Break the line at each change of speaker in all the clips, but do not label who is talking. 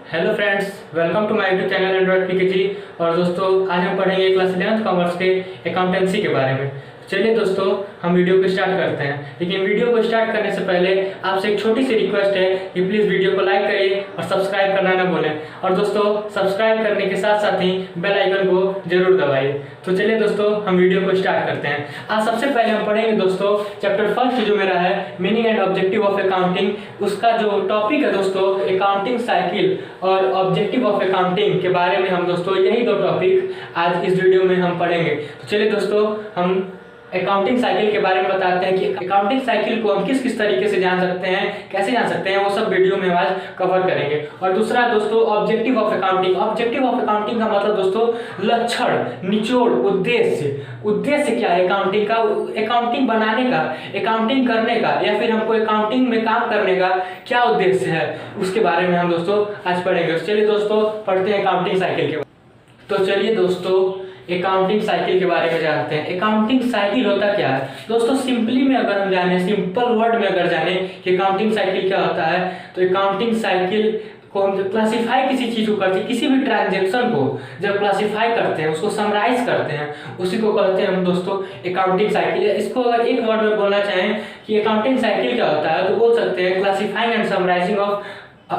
Hello friends, welcome to my YouTube channel android PKG. और दोस्तों, आज हम पढ़ेंगे क्लास 11th कॉमर्स के अकाउंटेंसी के बारे में। चलिए दोस्तों, हम वीडियो को स्टार्ट करते हैं। लेकिन वीडियो को स्टार्ट करने से पहले आपसे एक छोटी सी रिक्वेस्ट है कि प्लीज़ वीडियो को लाइक करिए और सब्सक्राइब करना ना भूलें। और दोस्तों, सब्सक्राइब करने के साथ साथ ही बेल आइकन को जरूर दबाइए। तो चलिए दोस्तों, हम वीडियो को स्टार्ट करते हैं। आज सबसे पहले हम पढ़ेंगे दोस्तों चैप्टर फर्स्ट जो मेरा है meaning and objective of accounting. उसका जो टॉपिक है दोस्तों अकाउंटिंग साइकिल और ऑब्जेक्टिव ऑफ अकाउंटिंग के बारे में हम दोस्तों यही दो टॉपिक आज इस वीडियो में हम पढ़ेंगे। तो चलिए दोस्तों, हम अकाउंटिंग साइकिल के बारे में बताते हैं कि अकाउंटिंग साइकिल को हम किस किस तरीके से जान सकते हैं, कैसे जान सकते हैं, वो सब वीडियो में आज कवर करेंगे। और दूसरा दोस्तों objective of accounting. Objective of accounting का मतलब दोस्तों लक्षण, निचोड़, उद्देश्य। उद्देश्य क्या है अकाउंटिंग का, अकाउंटिंग बनाने का, अकाउंटिंग करने का, या फिर हमको अकाउंटिंग में काम करने का क्या उद्देश्य है, उसके बारे में हम दोस्तों आज पढ़ेंगे। चलिए दोस्तों, पढ़ते हैं अकाउंटिंग साइकिल के बारे। तो चलिए दोस्तों, अकाउंटिंग साइकिल के बारे में जानते हैं। अकाउंटिंग साइकिल होता क्या है दोस्तों? सिंपली में अगर हम जाने, सिंपल वर्ड में अगर जाने कि अकाउंटिंग साइकिल क्या होता है, तो अकाउंटिंग साइकिल को हम क्लासिफाई किसी चीज को करते हैं, किसी भी ट्रांजेक्शन को जब क्लासिफाई करते हैं, उसको समराइज करते हैं, उसी को कहते हैं हम दोस्तों अकाउंटिंग साइकिल। इसको अगर एक वर्ड में बोलना चाहें कि अकाउंटिंग साइकिल क्या होता है, तो बोल सकते हैं classifying and summarising of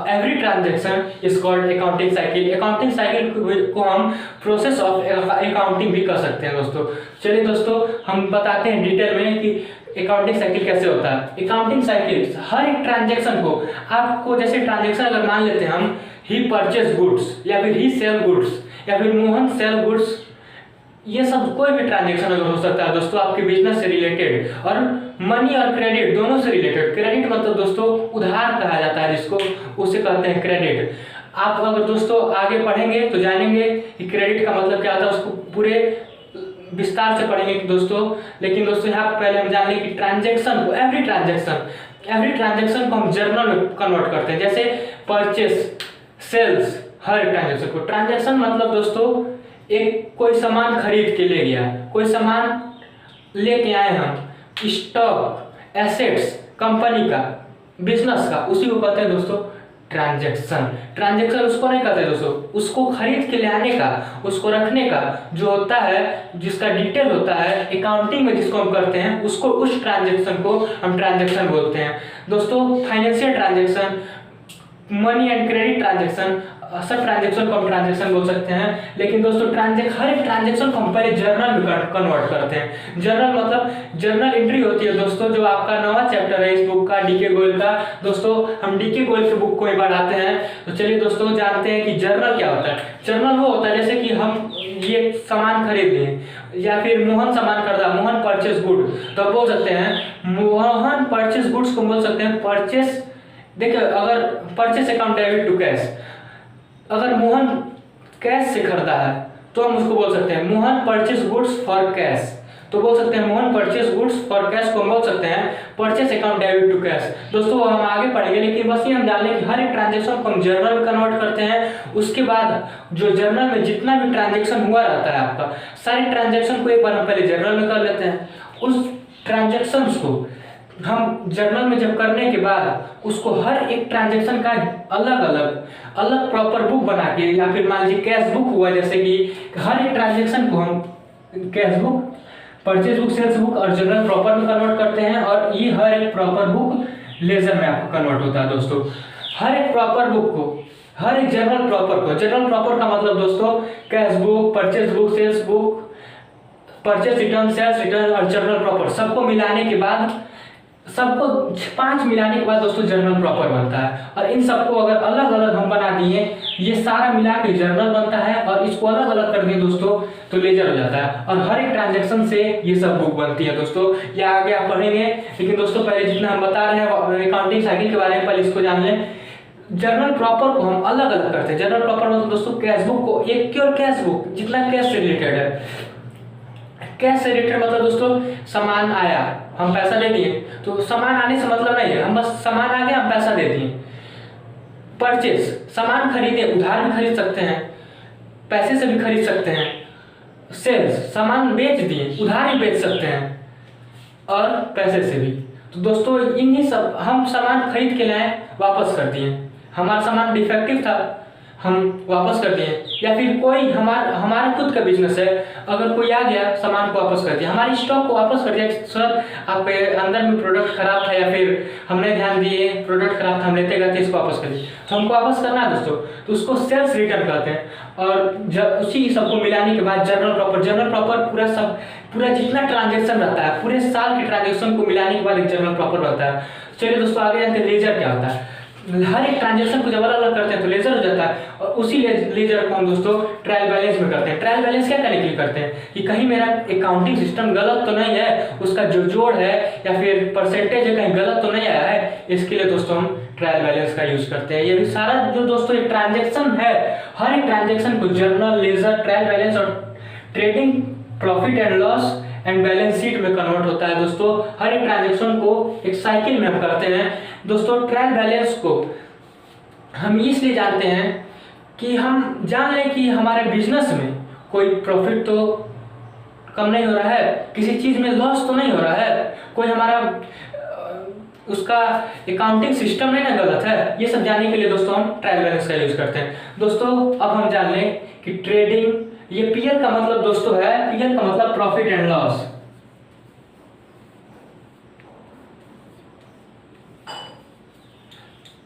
every transaction is called accounting cycle. Accounting cycle को हम प्रोसेस ऑफ अकाउंटिंग भी कर सकते हैं दोस्तों। चलिए दोस्तों, हम बताते हैं डिटेल में कि अकाउंटिंग साइकिल कैसे होता है। अकाउंटिंग साइकिल हर एक ट्रांजेक्शन को, आपको जैसे ट्रांजेक्शन अगर मान लेते हैं हम, ही परचेज गुड्स या फिर ही सेल गुड्स या फिर मोहन सेल गुड्स, ये सब कोई भी ट्रांजेक्शन अगर हो सकता है दोस्तों आपके बिजनेस से रिलेटेड, और मनी और क्रेडिट दोनों से रिलेटेड। क्रेडिट मतलब दोस्तों उधार कहा जाता है जिसको, उसे कहते हैं क्रेडिट। आप अगर दोस्तों आगे पढ़ेंगे तो जानेंगे कि क्रेडिट का मतलब क्या होता है, उसको पूरे विस्तार से पढ़ेंगे दोस्तों। लेकिन दोस्तों यहाँ पहले हम जान लें कि ट्रांजेक्शन को, एवरी ट्रांजेक्शन को हम जर्नल में कन्वर्ट करते हैं। जैसे परचेस, सेल्स, हर ट्रांजेक्शन को। ट्रांजेक्शन मतलब दोस्तों एक कोई सामान खरीद के ले गया, कोई सामान लेके आए हम, स्टॉक, एसेट्स, कंपनी का, बिजनेस का, उसी को कहते हैं दोस्तों ट्रांजैक्शन। ट्रांजैक्शन उसको नहीं कहते दोस्तों, उसको खरीद के ले आने का, उसको रखने का जो होता है, जिसका डिटेल होता है अकाउंटिंग में जिसको हम करते हैं, उसको, उस ट्रांजैक्शन को हम ट्रांजैक्शन बोलते हैं दोस्तों। Financial transaction, money and credit transaction, सब ट्रांजैक्शन को हम ट्रांजैक्शन बोल सकते हैं। लेकिन दोस्तों हर एक ट्रांजैक्शन को हम पहले जर्नल में कन्वर्ट करते हैं। जर्नल मतलब जर्नल एंट्री होती है दोस्तों, जो आपका नवा चैप्टर है इस बुक का, डीके गोयल का। दोस्तों हम डीके गोयल के बुक को ही पढ़ाते हैं। तो चलिए दोस्तों, जानते हैं कि जर्नल क्या होता है। जर्नल वो होता है जैसे कि हम ये सामान खरीद लें, या फिर मोहन सामान खरीदा, मोहन परचेस गुड, तो बोल सकते हैं मोहन परचेस गुड्स को बोल सकते हैं परचेस। देखिए, अगर purchase account debit to cash, अगर मोहन कैश से खरीदा है तो हम उसको बोल सकते हैं Mohan purchase goods for cash, तो बोल सकते हैं Mohan purchase goods for cash को हम बोल सकते हैं purchase account debit to cash. दोस्तों हम आगे पढ़ेंगे, लेकिन बस ये हम जान लें कि हर एक ट्रांजेक्शन को हम जर्नल में कन्वर्ट करते हैं। उसके बाद जो जर्नल में जितना भी ट्रांजेक्शन हुआ रहता है आपका, सारे ट्रांजेक्शन को एक बार हम पहले जर्नल में कर लेते हैं। उस ट्रांजेक्शन को हम जर्नल में जब करने के बाद उसको हर एक ट्रांजैक्शन का अलग प्रॉपर बुक बना के, या फिर मान लीजिए कैश बुक हुआ, जैसे कि हर एक ट्रांजैक्शन को हम cash book, purchase book, sales book और जर्नल प्रॉपर में कन्वर्ट करते हैं। और ये हर एक प्रॉपर बुक लेजर में आपको कन्वर्ट होता है दोस्तों। हर एक प्रॉपर बुक को, हर एक जर्नल प्रॉपर को, जर्नल प्रॉपर का मतलब दोस्तों cash book, purchase book, sales book, purchase return, sales return और जर्नल प्रॉपर, सबको मिलाने के बाद, सबको 5 मिलाने के बाद दोस्तों जर्नल प्रॉपर बनता है। और इन सबको अगर अलग अलग हम बना दिए, ये सारा मिला के जर्नल बनता है, और इसको अलग अलग कर दिए दोस्तों तो लेजर हो जाता है। और हर एक ट्रांजैक्शन से ये सब बुक बनती है दोस्तों। ये आगे आप पढ़ेंगे, लेकिन दोस्तों पहले जितना हम बता रहे हैं अकाउंटिंग साइकिल के बारे में, पहले इसको जान लें। जर्नल प्रॉपर को हम अलग अलग करते हैं। जर्नल प्रॉपर मतलब दोस्तों कैश बुक को, एक क्योर कैश बुक जितना कैश से रिलेटेड है। कैश से रिलेटेड मतलब दोस्तों सामान आया, हम पैसा दे दिए, तो सामान आने से मतलब नहीं है, हम बस सामान आ गया हम पैसा दे दिए। परचेस, सामान खरीदे, उधार भी खरीद सकते हैं, पैसे से भी खरीद सकते हैं। सेल्स, सामान बेच दिए, उधार भी बेच सकते हैं और पैसे से भी। तो दोस्तों इन्हीं सब, हम सामान खरीद के लाए, वापस कर दिए, हमारा सामान डिफेक्टिव था, हम वापस कर दिए, या फिर कोई हमारा खुद का बिजनेस है, अगर कोई आ गया सामान को वापस कर दिया, हमारी स्टॉक को वापस कर दिया, सर आपके अंदर में प्रोडक्ट खराब था या फिर हमने ध्यान दिए प्रोडक्ट खराब था, हम लेते गए थे, इसको वापस कर दिए, तो हमको वापस करना है दोस्तों, तो उसको सेल्स रिटर्न कहते हैं। और उसी सबको मिलाने के बाद जर्नल प्रॉपर पूरा जितना ट्रांजेक्शन रहता है, पूरे साल के ट्रांजेक्शन को मिलाने के बाद एक जर्नल प्रॉपर रहता है। चलिए दोस्तों आगे जानते हैं लेजर क्या होता है। हर एक ट्रांजेक्शन को जब अलग अलग करते हैं तो लेजर हो जाता है, और उसी लेजर को हम दोस्तों ट्रायल बैलेंस में करते हैं। ट्रायल बैलेंस क्या करने के लिए करते हैं कि कहीं मेरा अकाउंटिंग सिस्टम गलत तो नहीं है, उसका जो जोड़ है या फिर परसेंटेज है कहीं गलत तो नहीं आया है, इसके लिए दोस्तों हम ट्रायल बैलेंस का यूज करते हैं। ये भी सारा जो दोस्तों एक ट्रांजेक्शन है, हर एक ट्रांजेक्शन को जर्नल, लेजर, ट्रायल बैलेंस और trading profit and loss and balance sheet में कन्वर्ट होता है दोस्तों। हर एक ट्रांजेक्शन को एक साइकिल में हम करते हैं दोस्तों। ट्रायल बैलेंस को हम इसलिए जानते हैं कि हम जान लें कि हमारे बिजनेस में कोई प्रॉफिट तो कम नहीं हो रहा है, किसी चीज में लॉस तो नहीं हो रहा है, कोई हमारा उसका अकाउंटिंग सिस्टम नहीं ना गलत है। ये सब जानने के लिए दोस्तों हम ट्रायल बैलेंस का यूज करते हैं। दोस्तों अब हम जान लें कि ट्रेडिंग, ये पीएल का मतलब दोस्तों है, पीएल का मतलब प्रॉफिट एंड लॉस।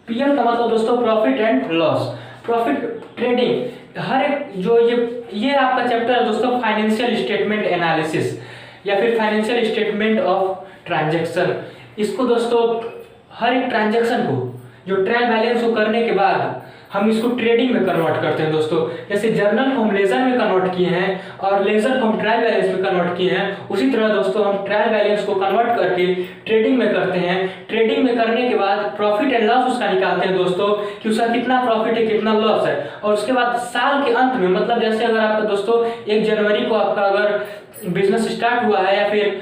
पीएल का मतलब दोस्तों profit and loss. Profit trading हर एक जो ये आपका चैप्टर है दोस्तों, फाइनेंशियल स्टेटमेंट एनालिसिस या फिर फाइनेंशियल स्टेटमेंट ऑफ ट्रांजैक्शन। इसको दोस्तों हर एक ट्रांजैक्शन को जो ट्रायल बैलेंस को करने के बाद हम इसको ट्रेडिंग में कन्वर्ट करते हैं दोस्तों। जैसे जर्नल को हम लेजर में कन्वर्ट किए हैं और लेजर को हम ट्रायल बैलेंस में कन्वर्ट किए हैं, उसी तरह दोस्तों हम ट्रायल बैलेंस को कन्वर्ट करके ट्रेडिंग में करते हैं। ट्रेडिंग में करने के बाद प्रॉफिट एंड लॉस उसका निकालते हैं दोस्तों कि उसका कितना प्रॉफिट है कितना लॉस है। और उसके बाद साल के अंत में, मतलब जैसे अगर आपका दोस्तों 1 जनवरी को आपका अगर बिजनेस स्टार्ट हुआ है या फिर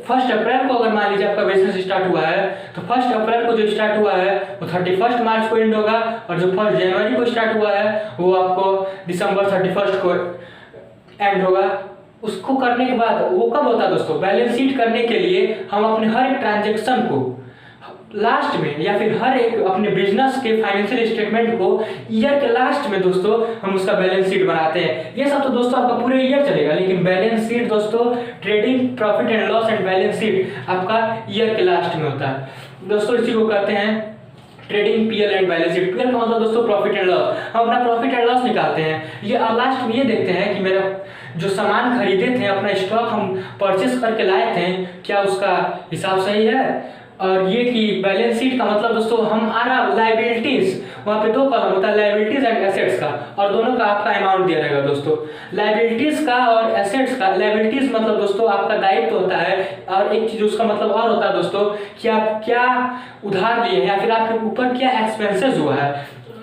1 अप्रैल को अगर मान लीजिए आपका बिजनेस स्टार्ट हुआ है, तो 1 अप्रैल को जो स्टार्ट हुआ है वो 31 मार्च को एंड होगा, और जो 1 जनवरी को स्टार्ट हुआ है वो आपको दिसंबर 31 को एंड होगा। उसको करने के बाद वो कब होता है दोस्तों, बैलेंस शीट करने के लिए हम अपने हर एक ट्रांजेक्शन को लास्ट में या फिर हर एक अपने बिजनेस के फाइनेंशियल स्टेटमेंट को ईयर के लास्ट में दोस्तों हम उसका बैलेंस शीट बनाते हैं। ये सब तो दोस्तों आपका पूरे ईयर चलेगा, लेकिन बैलेंस शीट दोस्तों trading profit and loss and balance sheet आपका ईयर के लास्ट में होता है दोस्तों। इसी को कहते हैं trading PL and balance sheet. PL का मतलब दोस्तों प्रॉफिट एंड लॉस, हम अपना प्रॉफिट एंड लॉस निकालते हैं। ये लास्ट में ये देखते हैं कि मेरा जो सामान खरीदे थे, अपना स्टॉक हम परचेस करके लाए थे, क्या उसका हिसाब सही है। और ये कि बैलेंस शीट का मतलब दोस्तों हम लायबिलिटीज, वहाँ पे 2 कॉलम होता है, लायबिलिटीज एंड एसेट्स का, और दोनों का आपका अमाउंट दिया रहेगा दोस्तों। लायबिलिटीज का और एसेट्स का, लायबिलिटीज मतलब दोस्तों आपका दायित्व होता है, और एक चीज उसका मतलब और होता है दोस्तों कि आप क्या उधार लिए या फिर आपके ऊपर क्या एक्सपेंसेस हुआ है,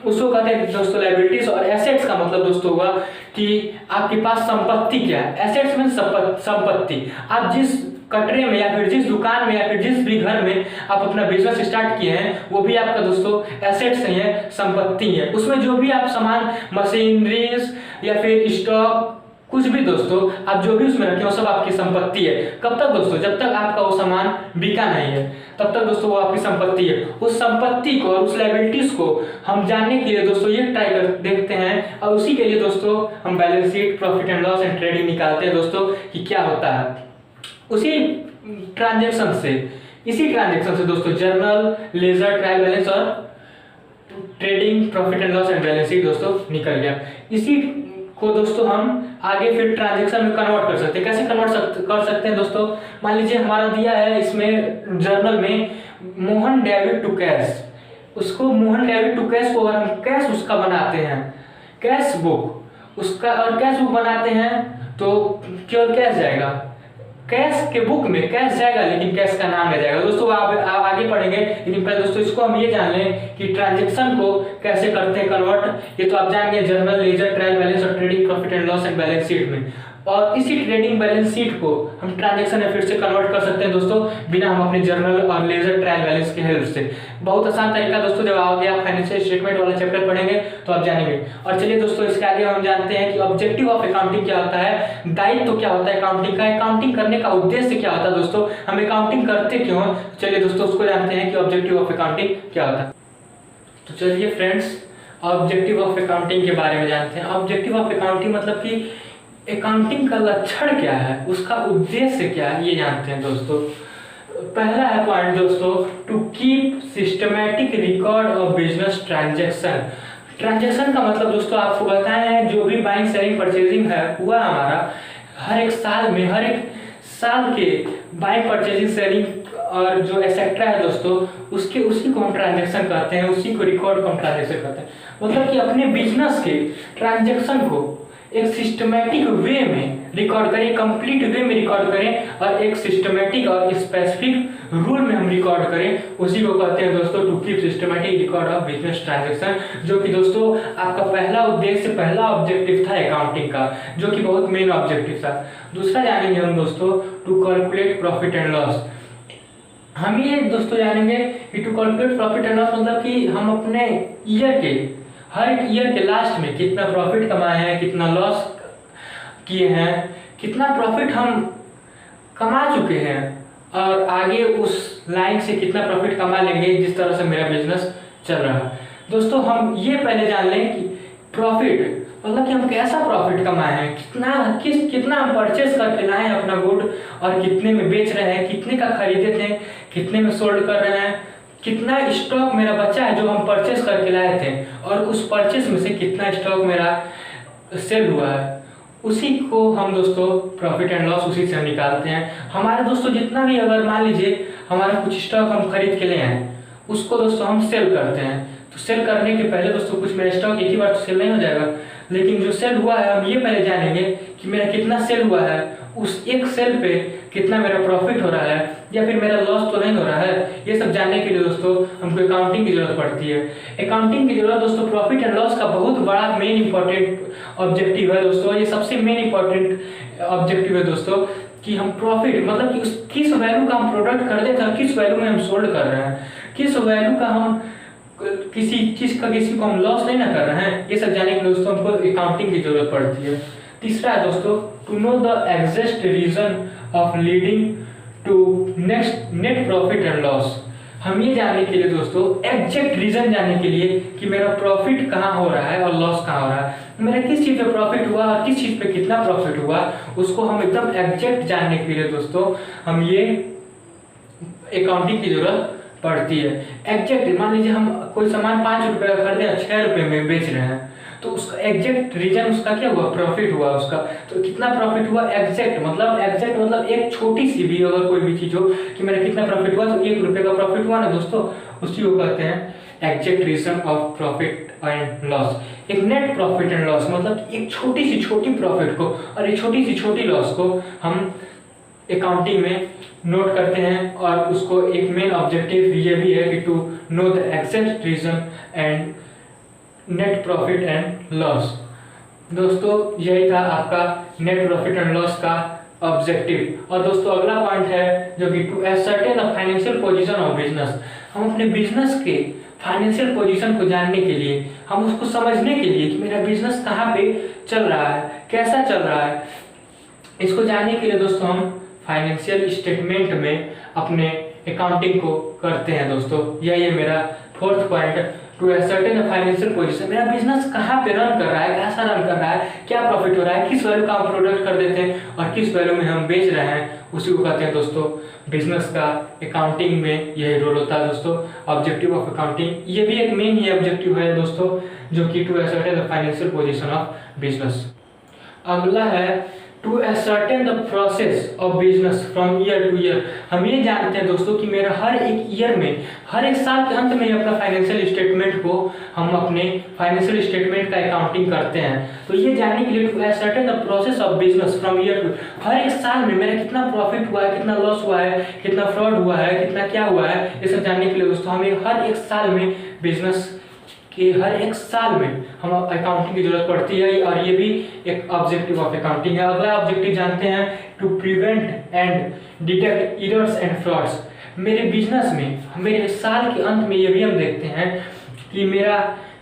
उसको कहते हैं दोस्तों लायबिलिटीज। और एसेट्स का मतलब दोस्तों हुआ कि आपके पास संपत्ति क्या है। एसेट्स में संपत्ति, आप जिस कटरे में या फिर जिस दुकान में या फिर जिस भी घर में आप अपना बिजनेस स्टार्ट किए हैं वो भी आपका दोस्तों एसेट्स नहीं है, संपत्ति है। उसमें जो भी आप सामान, मशीनरीज या फिर स्टॉक, कुछ भी दोस्तों आप जो भी उसमें रखे वो सब आपकी संपत्ति है। कब तक दोस्तों, जब तक आपका वो सामान बिका नहीं है तब तक दोस्तों वो आपकी संपत्ति है। उस संपत्ति को और उस लायबिलिटीज को हम जानने के लिए दोस्तों ये ट्राई कर देखते हैं, और उसी के लिए दोस्तों हम balance sheet, profit and loss and trading निकालते हैं दोस्तों कि क्या होता है। इसी ट्रांजेक्शन से दोस्तों जर्नल, लेजर, ट्रायल बैलेंस और trading profit and loss and balance sheet दोस्तों निकल गया। इसी को दोस्तों हम आगे फिर ट्रांजेक्शन में कन्वर्ट कर सकते हैं। कैसे कन्वर्ट कर सकते हैं दोस्तों, मान लीजिए हमारा दिया है इसमें जर्नल में मोहन डेबिट टू कैश, उसको मोहन डेबिट टू कैश को अगर हम कैश उसका बनाते हैं, कैश बुक उसका, और कैश बुक बनाते हैं तो केवल कैश जाएगा, कैश के बुक में कैश जाएगा लेकिन कैश का नाम नहीं जाएगा दोस्तों। आप आगे पढ़ेंगे, लेकिन पहले दोस्तों इसको हम ये जान लें कि ट्रांजैक्शन को कैसे करते हैं कन्वर्ट। ये तो आप जान गए जर्नल, लेजर, ट्रायल बैलेंस और trading profit and loss and balance sheet में। और इसी ट्रेडिंग बैलेंस शीट को हम ट्रांजैक्शन में फिर से कन्वर्ट कर सकते हैं दोस्तों, बिना हम अपने जर्नल और लेजर, ट्रायल बैलेंस की हेल्प से। बहुत आसान तरीका दोस्तों, जब आगे आप फाइनेंशियल स्टेटमेंट वाला चैप्टर पढ़ेंगे तो आप जानेंगे। और चलिए दोस्तों इसके आगे हम जानते हैं कि ऑब्जेक्टिव ऑफ अकाउंटिंग क्या होता है, दायित्व तो क्या होता है अकाउंटिंग का, अकाउंटिंग करने का उद्देश्य क्या होता है दोस्तों, हम अकाउंटिंग करते क्यों। चलिए दोस्तों उसको जानते हैं कि ऑब्जेक्टिव ऑफ अकाउंटिंग क्या होता है। तो चलिए फ्रेंड्स, ऑब्जेक्टिव ऑफ अकाउंटिंग के बारे में जानते हैं। ऑब्जेक्टिव ऑफ अकाउंटिंग मतलब कि अकाउंटिंग का लक्षण क्या है, उसका उद्देश्य क्या है, ये जानते हैं दोस्तों। पहला है पॉइंट दोस्तों, to keep systematic record of business transaction. Transaction का मतलब दोस्तों आपको बताए हैं, जो भी बाइंग सेलिंग परचेजिंग है हुआ हमारा हर एक साल में, हर एक साल के बाइंग परचेजिंग सेलिंग और जो एक्सेट्रा है दोस्तों, उसी को हम ट्रांजैक्शन कहते हैं, उसी को रिकॉर्ड को हम ट्रांजैक्शन कहते हैं। मतलब कि अपने बिजनेस के ट्रांजैक्शन को एक सिस्टमैटिक वे में रिकॉर्ड करें, कंप्लीट वे में रिकॉर्ड करें और एक सिस्टमैटिक और स्पेसिफिक रूल में हम रिकॉर्ड करें, उसी को कहते हैं दोस्तों to keep systematic record of business transaction. जो कि दोस्तों आपका पहला उद्देश्य, पहला ऑब्जेक्टिव था अकाउंटिंग का, जो कि बहुत मेन ऑब्जेक्टिव था। दूसरा जानेंगे हम दोस्तों, to calculate profit and loss. हम ये दोस्तों जानेंगे कि to calculate profit and loss मतलब कि हम अपने ईयर के, हर एक ईयर के लास्ट में कितना प्रॉफिट कमाए हैं, कितना लॉस किए हैं, कितना प्रॉफिट हम कमा चुके हैं और आगे उस लाइन से कितना प्रॉफिट कमा लेंगे जिस तरह से मेरा बिजनेस चल रहा है। दोस्तों हम ये पहले जान लें कि प्रॉफिट मतलब कि हम कैसा प्रॉफिट कमाए हैं, कितना हम परचेस करके लाए हैं अपना गुड और कितने में बेच रहे हैं, कितने का खरीदे थे, कितने में सोल्ड कर रहे हैं, कितना स्टॉक मेरा बचा है जो हम परचेस करके लाए थे और उस परचेस में से कितना स्टॉक मेरा सेल हुआ है, उसी को हम दोस्तों प्रॉफिट एंड लॉस उसी से हम निकालते हैं। हमारा दोस्तों जितना भी, अगर मान लीजिए हमारा कुछ स्टॉक हम खरीद के ले आए, उसको दोस्तों हम सेल करते हैं, तो सेल करने के पहले दोस्तों कुछ मेरा स्टॉक एक ही बार तो सेल नहीं हो जाएगा, लेकिन जो सेल हुआ है हम ये पहले जानेंगे कि मेरा कितना सेल हुआ है, उस एक सेल पे कितना मेरा प्रॉफिट हो रहा है या फिर मेरा लॉस तो नहीं हो रहा है। ये सब जानने के लिए दोस्तों हमको अकाउंटिंग की जरूरत पड़ती है। अकाउंटिंग की जरूरत दोस्तों प्रॉफिट एंड लॉस का बहुत बड़ा मेन इंपॉर्टेंट ऑब्जेक्टिव है दोस्तों। ये सबसे मेन इंपॉर्टेंट ऑब्जेक्टिव है दोस्तों कि हम प्रॉफिट मतलब कि किस वैल्यू का हम प्रोडक्ट खरीदे थे और किस वैल्यू में हम सोल्ड कर रहे हैं, किस वैल्यू का हम किसी चीज का किसी को हम लॉस नहीं ना कर रहे हैं। ये सब जानने के लिए दोस्तों हमको अकाउंटिंग की जरूरत पड़ती है। तीसरा है दोस्तों, to know the exact reason of leading to net profit and loss. हम ये जानने के लिए दोस्तों एग्जैक्ट रीजन जानने के लिए कि मेरा प्रॉफिट कहाँ हो रहा है और लॉस कहाँ हो रहा है, मेरा किस चीज पे प्रॉफिट हुआ और किस चीज पे कितना प्रॉफिट हुआ, उसको हम एकदम एग्जैक्ट जानने के लिए दोस्तों हम ये अकाउंटिंग की जरूरत पड़ती है। एग्जैक्ट मान लीजिए हम कोई सामान 5 रुपए का खरीदे और 6 रुपए में बेच रहे हैं, तो उसका एग्जैक्ट रीजन उसका क्या हुआ, प्रॉफिट हुआ उसका, तो कितना प्रॉफिट हुआ। एग्जैक्ट मतलब एक छोटी सी भी अगर कोई भी चीज हो कि मेरा कितना प्रॉफिट हुआ, तो 1 रुपए का प्रॉफिट हुआ ना दोस्तों, उसी को कहते हैं exact reason of profit and loss. एक नेट प्रॉफिट एंड लॉस मतलब एक छोटी सी छोटी प्रॉफिट को और एक छोटी सी छोटी लॉस को हम अकाउंटिंग में नोट करते हैं और उसको एक मेन ऑब्जेक्टिव ये भी है कि to know the exact reason and net profit and loss. दोस्तों यही था आपका नेट प्रॉफिट एंड लॉस का ऑब्जेक्टिव। और दोस्तों अगला पॉइंट है जो कि to ascertain the financial position of business. हम अपने बिजनेस के फाइनेंशियल पोजीशन को जानने के लिए, हम उसको समझने के लिए कि मेरा बिजनेस कहाँ पे चल रहा है, कैसा चल रहा है, इसको जानने के लिए दोस्तों हम फाइनेंशियल स्टेटमेंट में अपने अकाउंटिंग को करते हैं दोस्तों। यही है मेरा fourth point, to ascertain financial position. मेरा बिजनेस कहाँ पे रन कर रहा है, कैसा रन कर रहा है, क्या प्रॉफिट हो रहा है, किस वैल्यू का हम प्रोडक्ट कर देते हैं और किस वैल्यू में हम बेच रहे हैं, उसी को कहते हैं दोस्तों बिजनेस का। अकाउंटिंग में यही रोल होता है दोस्तों, ऑब्जेक्टिव ऑफ अकाउंटिंग। ये भी एक मेन ही ऑब्जेक्टिव है दोस्तों, जो कि to ascertain financial position of business. अगला है to ascertain the process of business from year to year. हम ये जानते हैं दोस्तों कि मेरा हर एक ईयर में, हर एक साल के अंत में अपना फाइनेंशियल स्टेटमेंट को हम अपने फाइनेंशियल स्टेटमेंट का अकाउंटिंग करते हैं। तो ये जानने के लिए to ascertain the process of business from year to, हर एक साल में मेरा कितना प्रॉफिट हुआ है, कितना लॉस हुआ है, कितना फ्रॉड हुआ है, कितना क्या हुआ है, ये सब जानने के लिए दोस्तों हमें हर एक साल में बिजनेस कि हर एक साल में हम अकाउंटिंग की जरूरत पड़ती है और ये भी एक ऑब्जेक्टिव ऑफ अकाउंटिंग है। अगला ऑब्जेक्टिव जानते हैं, to prevent and detect errors and frauds. मेरे बिजनेस में, मेरे साल के अंत में ये भी हम देखते हैं कि मेरा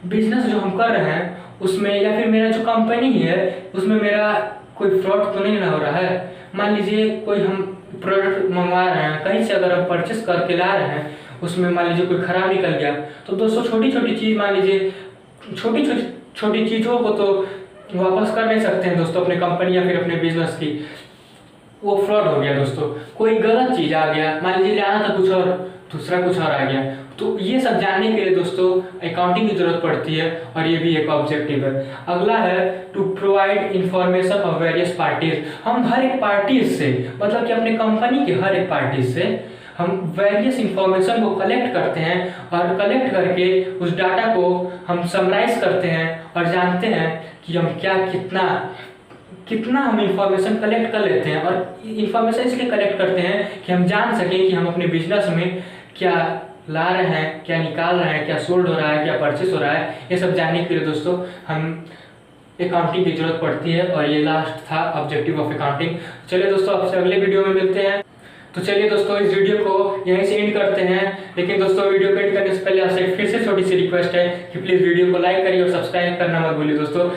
बिजनेस जो हम कर रहे हैं उसमें या फिर मेरा जो कंपनी है उसमें मेरा कोई फ्रॉड तो नहीं ना हो रहा है। मान लीजिए कोई हम प्रोडक्ट मंगवा रहे हैं कहीं से, अगर हम परचेस करके ला रहे हैं, उसमें मान लीजिए कोई खराब निकल गया, तो दोस्तों छोटी छोटी चीज़, मान लीजिए छोटी छोटी छोटी चीज़ों को तो वापस कर नहीं सकते हैं दोस्तों, अपने कंपनी या फिर अपने बिजनेस की। वो फ्रॉड हो गया दोस्तों। कोई गलत चीज़ आ गया, मान लीजिए आना था कुछ और, दूसरा कुछ और आ गया। तो ये सब जानने के लिए दोस्तों अकाउंटिंग की जरूरत पड़ती है, और ये भी एक ऑब्जेक्टिव है। अगला है to provide information of various parties. हम हर एक पार्टीज से, मतलब कि अपने कंपनी के हर एक पार्टीज से हम वेरियस इंफॉर्मेशन को कलेक्ट करते हैं, और कलेक्ट करके उस डाटा को हम समराइज करते हैं और जानते हैं कि हम क्या कितना हम इंफॉर्मेशन कलेक्ट कर लेते हैं। और इंफॉर्मेशन इसलिए कलेक्ट करते हैं कि हम जान सकें कि हम अपने बिजनेस में क्या ला रहे हैं, क्या निकाल रहे हैं, क्या सोल्ड हो रहा है, क्या परचेस हो रहा है। ये सब जानने के लिए दोस्तों हम अकाउंटिंग की जरूरत पड़ती है, और ये लास्ट था ऑब्जेक्टिव ऑफ अकाउंटिंग। चलिए दोस्तों, आपसे अगले वीडियो में मिलते हैं। तो चलिए दोस्तों, इस वीडियो को यहीं से एंड करते हैं। लेकिन दोस्तों, वीडियो को एंड करने से पहले आपसे फिर से छोटी सी रिक्वेस्ट है कि प्लीज़ वीडियो को लाइक करिए और सब्सक्राइब करना मत भूलिए दोस्तों।